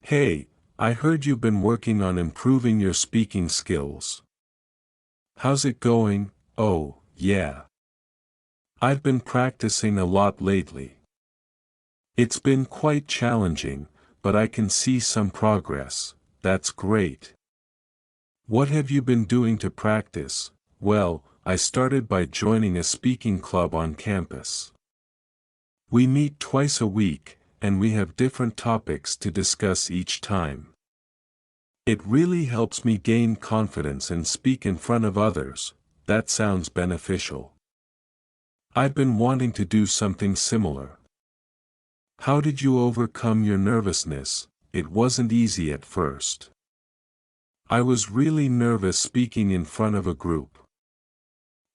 Hey, I heard you've been working on improving your speaking skills. How's it going? Oh, yeah. I've been practicing a lot lately. It's been quite challenging, but I can see some progress. That's great. What have you been doing to practice? Well, I started by joining a speaking club on campus. We meet twice a week, and we have different topics to discuss each time. It really helps me gain confidence and speak in front of others. That sounds beneficial. I've been wanting to do something similar. How did you overcome your nervousness? It wasn't easy at first. I was really nervous speaking in front of a group.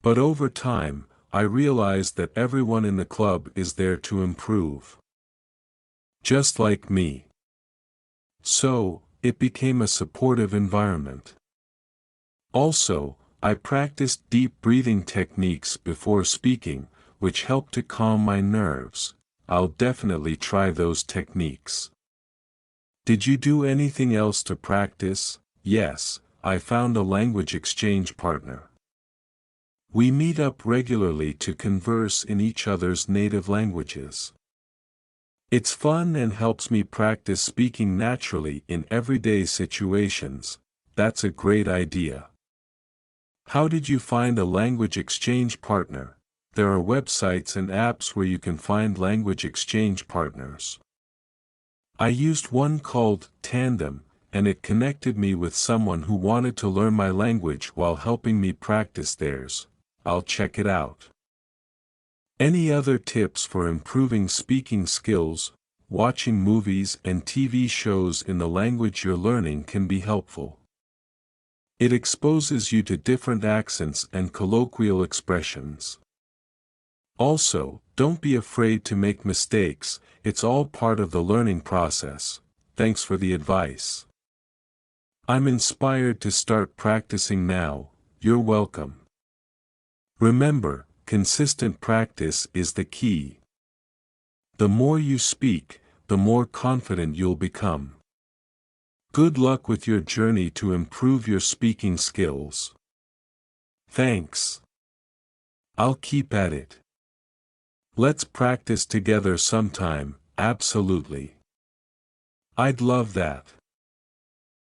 But over time, I realized that everyone in the club is there to improve. Just like me. So, it became a supportive environment. Also, I practiced deep breathing techniques before speaking, which helped to calm my nerves. I'll definitely try those techniques. Did you do anything else to practice? Yes, I found a language exchange partner. We meet up regularly to converse in each other's native languages. It's fun and helps me practice speaking naturally in everyday situations. That's a great idea. How did you find a language exchange partner? There are websites and apps where you can find language exchange partners. I used one called Tandem, and it connected me with someone who wanted to learn my language while helping me practice theirs. I'll check it out. Any other tips for improving speaking skills? Watching movies and TV shows in the language you're learning can be helpful. It exposes you to different accents and colloquial expressions. Also, don't be afraid to make mistakes, it's all part of the learning process. Thanks for the advice. I'm inspired to start practicing now. You're welcome. Remember, consistent practice is the key. The more you speak, the more confident you'll become. Good luck with your journey to improve your speaking skills. Thanks. I'll keep at it. Let's practice together sometime. Absolutely. I'd love that.